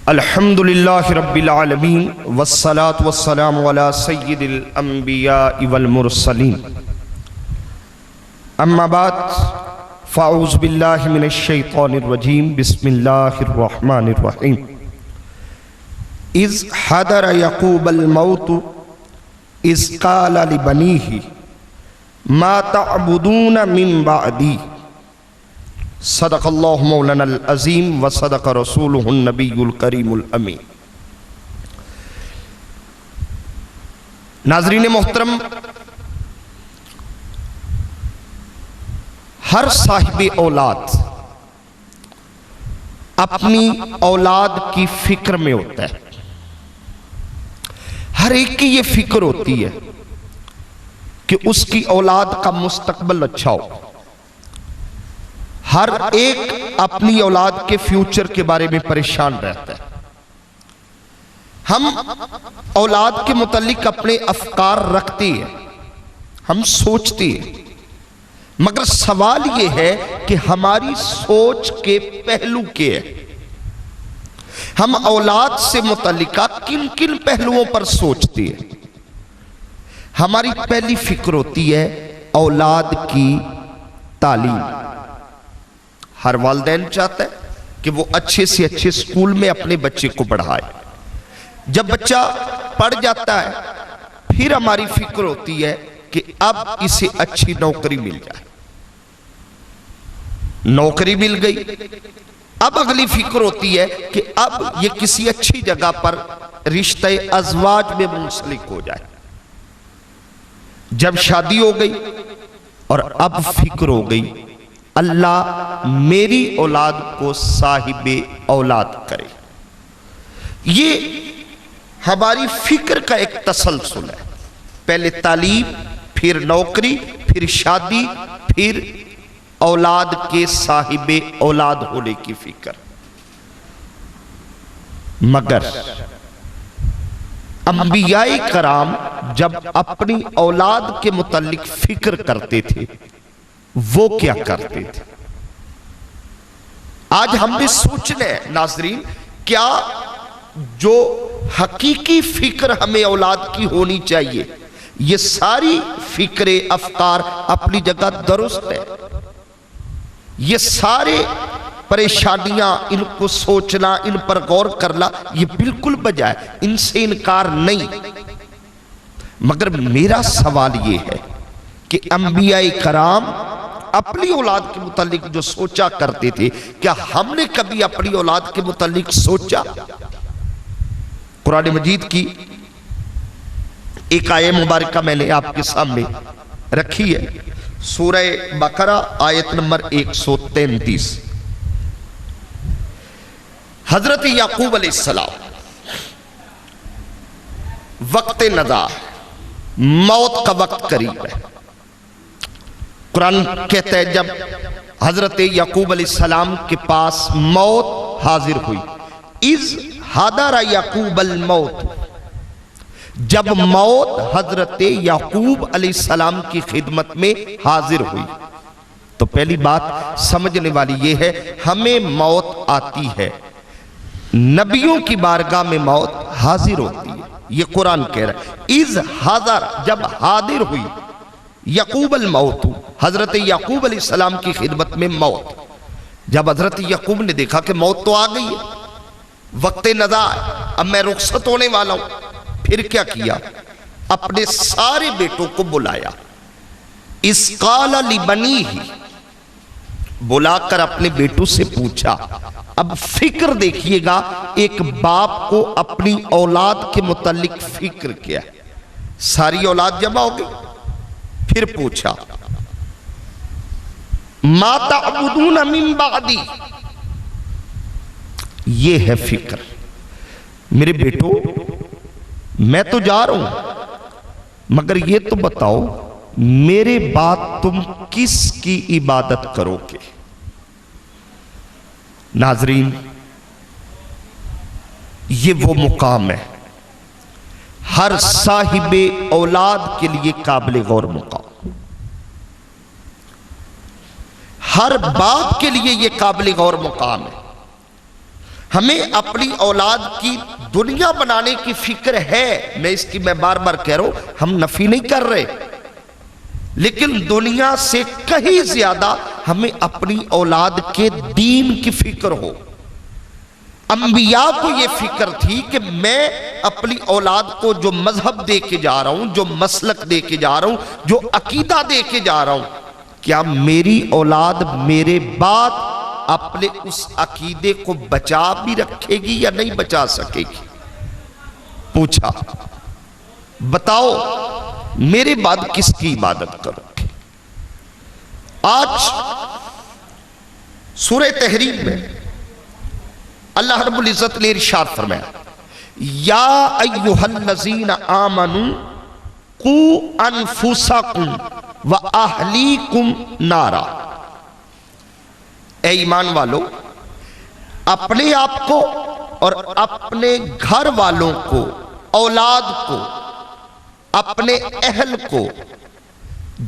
الحمدللہ رب العالمین والصلاة والسلام علی سید الانبیاء والمرسلین اما بعد فاعوذ باللہ من الشیطان الرجیم بسم اللہ الرحمن الرحیم اذ حضر یعقوب الموت اذ قال لبنیہ ما تعبدون من بعدی صدق اللہ مولانا العظیم و صدق رسولہ النبی الکریم الامین۔ ناظرین محترم، ہر صاحب اولاد اپنی اولاد کی فکر میں ہوتا ہے۔ ہر ایک کی یہ فکر ہوتی ہے کہ اس کی اولاد کا مستقبل اچھا ہو۔ ہر ایک اپنی اولاد کے فیوچر کے بارے میں پریشان رہتا ہے۔ ہم اولاد کے متعلق اپنے افکار رکھتے ہیں، ہم سوچتے ہیں، مگر سوال یہ ہے کہ ہماری سوچ کے پہلو کیا ہے؟ ہم اولاد سے متعلقہ کن کن پہلوؤں پر سوچتے ہیں؟ ہماری پہلی فکر ہوتی ہے اولاد کی تعلیم۔ ہر والدین چاہتا ہے کہ وہ اچھے سے اچھے اسکول میں اپنے بچے کو پڑھائے۔ جب بچہ پڑھ جاتا ہے پھر ہماری فکر ہوتی ہے کہ اب اسے اچھی نوکری مل جائے۔ نوکری مل گئی، اب اگلی فکر ہوتی ہے کہ اب یہ کسی اچھی جگہ پر رشتہ ازواج میں منسلک ہو جائے۔ جب شادی ہو گئی اور اب فکر ہو گئی اللہ میری اولاد کو صاحب اولاد کرے۔ یہ ہماری فکر کا ایک تسلسل ہے، پہلے تعلیم، پھر نوکری، پھر شادی، پھر اولاد کے صاحب اولاد ہونے کی فکر۔ مگر انبیاء کرام جب اپنی اولاد کے متعلق فکر کرتے تھے وہ کیا کرتے تھے؟ آج ہم نے سوچنا ہے ناظرین، کیا جو حقیقی فکر ہمیں اولاد کی ہونی چاہیے یہ ساری فکریں افکار اپنی جگہ درست ہے؟ یہ سارے پریشانیاں، ان کو سوچنا، ان پر غور کرنا یہ بالکل بجائے، ان سے انکار نہیں۔ مگر میرا سوال یہ ہے کہ انبیاء کرام اپنی اولاد کے متعلق جو سوچا کرتے تھے، کیا ہم نے کبھی اپنی اولاد کے متعلق سوچا؟ قرآن مجید کی ایک آیت مبارکہ میں نے آپ کے سامنے رکھی ہے، سورہ بقرہ آیت نمبر 133۔ حضرت یعقوب علیہ السلام وقت نزاع، موت کا وقت قریب ہے۔ قرآن کہتا ہے جب حضرت یعقوب علیہ السلام کے پاس موت حاضر ہوئی، اذ حضر یعقوب الموت، جب موت حضرت یعقوب علیہ السلام کی خدمت میں حاضر ہوئی۔ تو پہلی بات سمجھنے والی یہ ہے، ہمیں موت آتی ہے، نبیوں کی بارگاہ میں موت حاضر ہوتی ہے، یہ قرآن کہہ رہا ہے۔ اذ حضر، جب حاضر ہوئی، یعقوب الموت، حضرت یعقوب علیہ السلام کی خدمت میں موت۔ جب حضرت یعقوب نے دیکھا کہ موت تو آ گئی ہے، وقت نزاع، اب میں رخصت ہونے والا ہوں، پھر کیا کیا؟ اپنے سارے بیٹوں کو بلایا، اذ قال لبنیہ، بلا کر اپنے بیٹوں سے پوچھا۔ اب فکر دیکھیے گا، ایک باپ کو اپنی اولاد کے متعلق فکر کیا، ساری اولاد جمع ہو گئی، پھر پوچھا ما تعبدون من بعدی، یہ ہے فکر۔ میرے بیٹو میں تو جا رہا ہوں، مگر یہ تو بتاؤ میرے بعد تم کس کی عبادت کرو گے؟ ناظرین، یہ وہ مقام ہے ہر صاحب اولاد کے لیے قابل غور مقام، ہر باپ کے لیے یہ قابل غور مقام ہے۔ ہمیں اپنی اولاد کی دنیا بنانے کی فکر ہے، میں بار بار کہہ رہا ہوں، ہم نفی نہیں کر رہے، لیکن دنیا سے کہیں زیادہ ہمیں اپنی اولاد کے دین کی فکر ہو۔ انبیاء کو یہ فکر تھی کہ میں اپنی اولاد کو جو مذہب دے کے جا رہا ہوں، جو مسلک دے کے جا رہا ہوں، جو عقیدہ دے کے جا رہا ہوں، کیا میری اولاد میرے بعد اپنے اس عقیدے کو بچا بھی رکھے گی یا نہیں بچا سکے گی؟ پوچھا، بتاؤ میرے بعد کس کی عبادت کرو گے؟ آج سورہ تحریم میں اللہ رب العزت نے ارشاد فرمایا، یا ایھا الذین آمنوا قوا انفسکم واہلیکم نارا، اے ایمان والو، اپنے آپ کو اور اپنے گھر والوں کو، اولاد کو، اپنے اہل کو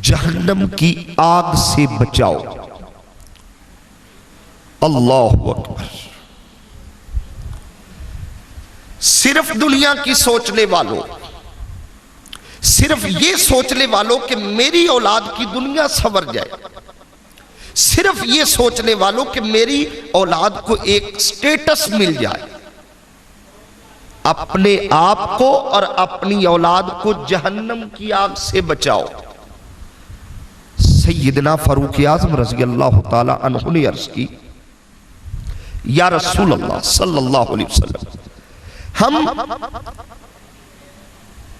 جہنم کی آگ سے بچاؤ۔ اللہ اکبر۔ صرف دنیا کی سوچنے والوں، صرف یہ سوچنے والوں کہ میری اولاد کی دنیا سنور جائے، صرف یہ سوچنے والوں کہ میری اولاد کو ایک سٹیٹس مل جائے، اپنے آپ کو اور اپنی اولاد کو جہنم کی آگ سے بچاؤ۔ سیدنا فاروق اعظم رضی اللہ تعالی عنہ نے عرض کی، یا رسول اللہ صلی اللہ علیہ وسلم، ہم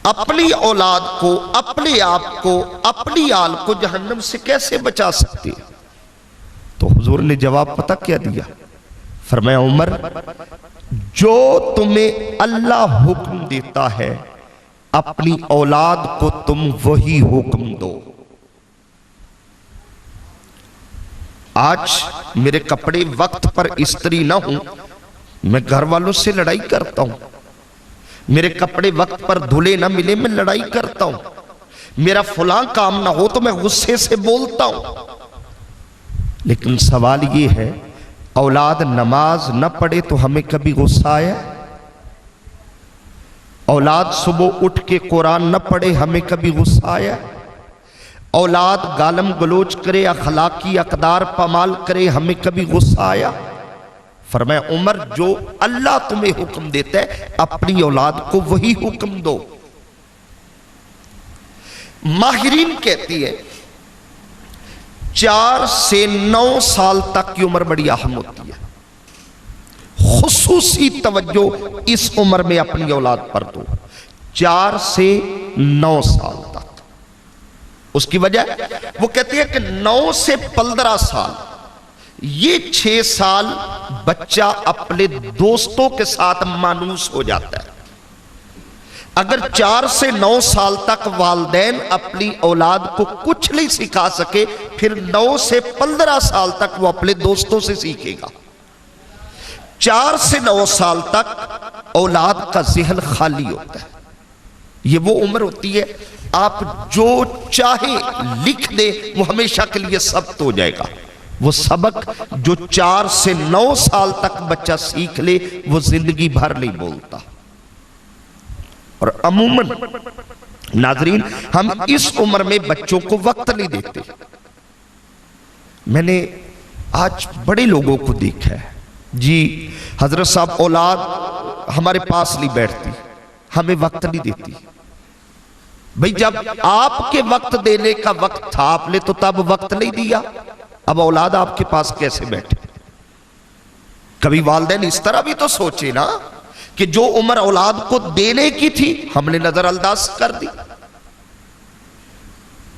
اپنی اولاد کو، اپنے آپ کو، اپنی آل کو جہنم سے کیسے بچا سکتے ہیں؟ تو حضور نے جواب پتہ کیا دیا؟ فرمایا، عمر، جو تمہیں اللہ حکم دیتا ہے اپنی اولاد کو تم وہی حکم دو۔ آج میرے کپڑے وقت پر استری نہ ہوں، میں گھر والوں سے لڑائی کرتا ہوں، میرے کپڑے وقت پر دھلے نہ ملے میں لڑائی کرتا ہوں، میرا فلاں کام نہ ہو تو میں غصے سے بولتا ہوں۔ لیکن سوال یہ ہے، اولاد نماز نہ پڑھے تو ہمیں کبھی غصہ آیا؟ اولاد صبح اٹھ کے قرآن نہ پڑھے ہمیں کبھی غصہ آیا؟ اولاد گالم گلوچ کرے، اخلاقی اقدار پامال کرے، ہمیں کبھی غصہ آیا؟ فرمایا، عمر، جو اللہ تمہیں حکم دیتا ہے اپنی اولاد کو وہی حکم دو۔ ماہرین کہتی ہے 4 سے 9 سال تک کی عمر بڑی اہم ہوتی ہے، خصوصی توجہ اس عمر میں اپنی اولاد پر دو، 4 سے 9 سال تک۔ اس کی وجہ وہ کہتی ہے کہ 9 سے 15 سال، یہ 6 سال بچہ اپنے دوستوں کے ساتھ مانوس ہو جاتا ہے۔ اگر 4 سے 9 سال تک والدین اپنی اولاد کو کچھ نہیں سکھا سکے، پھر 9 سے 15 سال تک وہ اپنے دوستوں سے سیکھے گا۔ 4 سے 9 سال تک اولاد کا ذہن خالی ہوتا ہے، یہ وہ عمر ہوتی ہے آپ جو چاہے لکھ دے وہ ہمیشہ کے لیے ثبت ہو جائے گا۔ وہ سبق جو 4 سے 9 سال تک بچہ سیکھ لے وہ زندگی بھر نہیں بولتا۔ اور عموماً ناظرین، ہم اس عمر میں بچوں کو وقت نہیں دیتے۔ میں نے آج بڑے لوگوں کو دیکھا ہے، جی حضرت صاحب اولاد ہمارے پاس نہیں بیٹھتی، ہمیں وقت نہیں دیتی۔ بھئی جب آپ کے وقت دینے کا وقت تھا آپ نے تو تب وقت نہیں دیا، اب اولاد آپ کے پاس کیسے بیٹھے؟ کبھی والدین اس طرح بھی تو سوچے نا کہ جو عمر اولاد کو دینے کی تھی ہم نے نظر انداز کر دی۔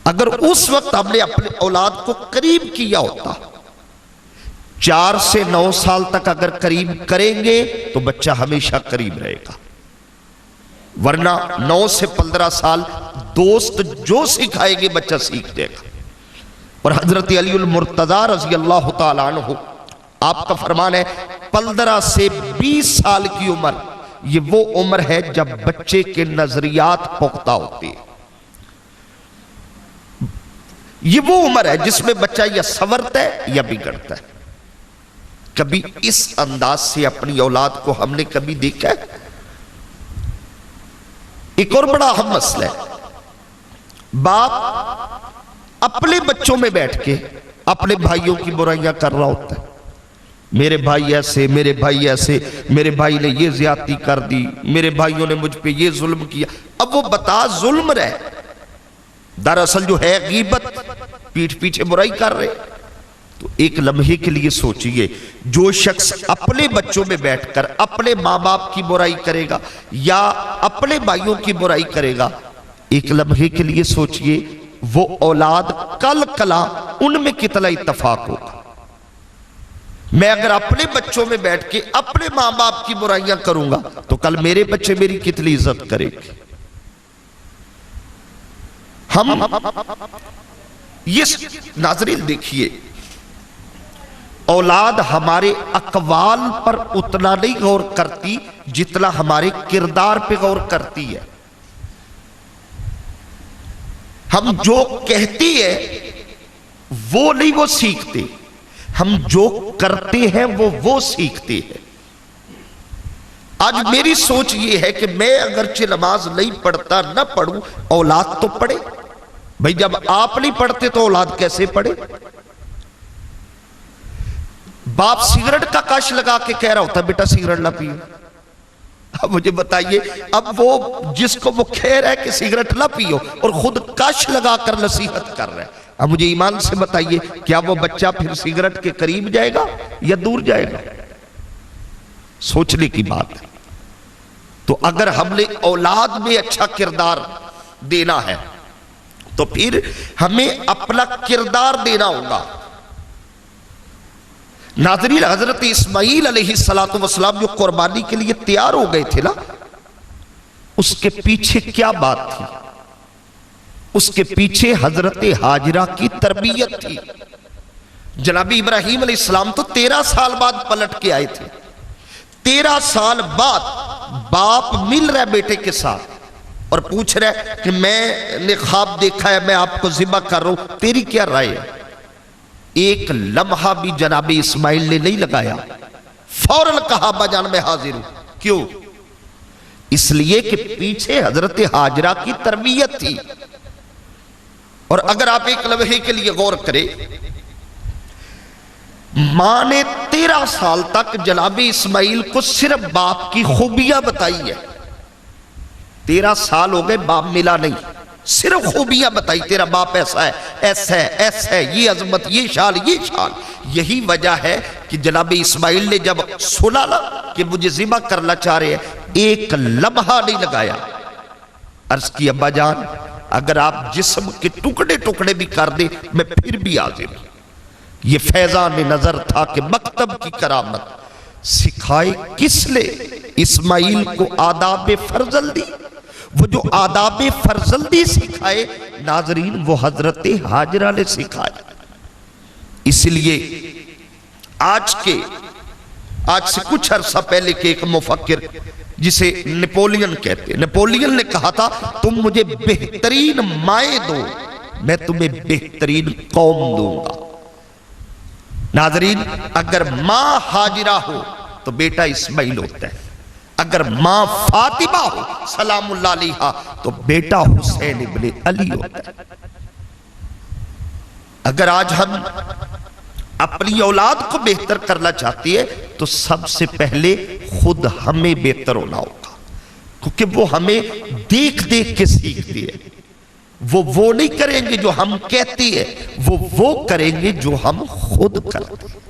اگر اس وقت ہم نے اپنے اولاد کو قریب کیا ہوتا، 4 سے 9 سال تک اگر قریب کریں گے تو بچہ ہمیشہ قریب رہے گا، ورنہ 9 سے 15 سال دوست جو سکھائے گے بچہ سیکھ جائے گا۔ اور حضرت علی المرتضیٰ رضی اللہ تعالیٰ عنہ، آپ کا فرمان ہے 15 سے 20 سال کی عمر یہ وہ عمر ہے جب بچے کے نظریات پختہ ہوتے ہیں، یہ وہ عمر ہے جس میں بچہ یا سنورتا ہے یا بگڑتا ہے۔ کبھی اس انداز سے اپنی اولاد کو ہم نے کبھی دیکھا ہے؟ ایک اور بڑا اہم مسئلہ ہے، باپ اپنے بچوں میں بیٹھ کے اپنے بھائیوں کی برائیاں کر رہا ہوتا ہے، میرے بھائی ایسے، میرے بھائی ایسے، میرے بھائی نے یہ زیادتی کر دی، میرے بھائیوں نے مجھ پہ یہ ظلم کیا۔ اب وہ بتا ظلم رہے، دراصل جو ہے غیبت، پیٹھ پیچھے برائی کر رہے۔ تو ایک لمحے کے لیے سوچئے، جو شخص اپنے بچوں میں بیٹھ کر اپنے ماں باپ کی برائی کرے گا یا اپنے بھائیوں کی برائی کرے گا، ایک لمحے کے لیے سوچئے وہ اولاد کل کلا ان میں کتنا اتفاق ہوگا۔ میں اگر اپنے بچوں میں بیٹھ کے اپنے ماں باپ کی برائیاں کروں گا تو کل میرے بچے میری کتنی عزت کرے گی۔ ہم یہ ناظرین دیکھیے، اولاد ہمارے اقوال پر اتنا نہیں غور کرتی جتنا ہمارے کردار پہ غور کرتی ہے۔ ہم جو کہتے ہیں وہ نہیں وہ سیکھتے، ہم جو کرتے ہیں وہ سیکھتے ہیں۔ آج میری سوچ یہ ہے کہ میں اگرچہ نماز نہیں پڑھتا، نہ پڑھوں، اولاد تو پڑھے۔ بھئی جب آپ نہیں پڑھتے تو اولاد کیسے پڑھے؟ باپ سگریٹ کا کش لگا کے کہہ رہا ہوتا ہے بیٹا سگریٹ نہ پیو۔ اب مجھے بتائیے، اب وہ جس کو وہ کہہ رہا ہے کہ سگریٹ نہ پیو اور خود کش لگا کر نصیحت کر رہا ہے، اب مجھے ایمان سے بتائیے کیا وہ بچہ پھر سگریٹ کے قریب جائے گا یا دور جائے گا؟ سوچنے کی بات ہے۔ تو اگر ہم نے اولاد میں اچھا کردار دینا ہے تو پھر ہمیں اپنا کردار دینا ہوگا۔ ناظرین، حضرت اسماعیل علیہ السلام جو قربانی کے لیے تیار ہو گئے تھے نا، اس کے پیچھے کیا بات تھی؟ اس کے پیچھے حضرت ہاجرہ کی تربیت تھی۔ جناب ابراہیم علیہ السلام تو 13 سال بعد پلٹ کے آئے تھے۔ 13 سال بعد باپ مل رہا ہے بیٹے کے ساتھ اور پوچھ رہا ہے کہ میں نے خواب دیکھا ہے، میں آپ کو ذبح کر رہا ہوں، تیری کیا رائے ہے؟ ایک لمحہ بھی جناب اسماعیل نے نہیں لگایا، فوراً کہا ابا جان میں حاضر ہوں۔ کیوں؟ اس لیے کہ پیچھے حضرت ہاجرہ کی تربیت تھی۔ اور اگر آپ ایک لمحے کے لیے غور کریں، ماں نے 13 سال تک جناب اسماعیل کو صرف باپ کی خوبیاں بتائی ہے۔ 13 سال ہو گئے، باپ ملا نہیں، صرف خوبیاں بتائی، تیرا باپ ایسا ہے، ایسا ہے، ایسا ہے، یہ عظمت، یہ شان، یہ شان۔ یہی وجہ ہے کہ جناب اسماعیل نے جب سنا نا کہ مجھے ذبح کرنا چاہ رہے ہیں، ایک لمحہ نہیں لگایا، عرض کی ابا جان اگر آپ جسم کے ٹکڑے ٹکڑے بھی کر دیں میں پھر بھی حاضر ہوں۔ یہ فیضان نظر تھا کہ مکتب کی کرامت سکھائے کس نے اسماعیل کو آداب فرزندی؟ وہ جو آداب فرزندی سکھائے ناظرین وہ حضرت ہاجرہ نے سکھائے۔ اس لیے آج سے کچھ عرصہ پہلے کے ایک مفکر جسے نپولین کہتے ہیں، نپولین نے کہا تھا تم مجھے بہترین مائیں دو میں تمہیں بہترین قوم دوں گا۔ ناظرین، اگر ماں ہاجرہ ہو تو بیٹا اسماعیل ہوتا ہے، اگر ماں فاطمہ ہو سلام اللہ علیہا تو بیٹا حسین ابن علی ہوتا ہے۔ اگر آج ہم اپنی اولاد کو بہتر کرنا چاہتی ہے تو سب سے پہلے خود ہمیں بہتر ہونا ہوگا، کیونکہ وہ ہمیں دیکھ دیکھ کے سیکھتی ہے۔ وہ نہیں کریں گے جو ہم کہتی ہے، وہ کریں گے جو ہم خود کرتے ہیں۔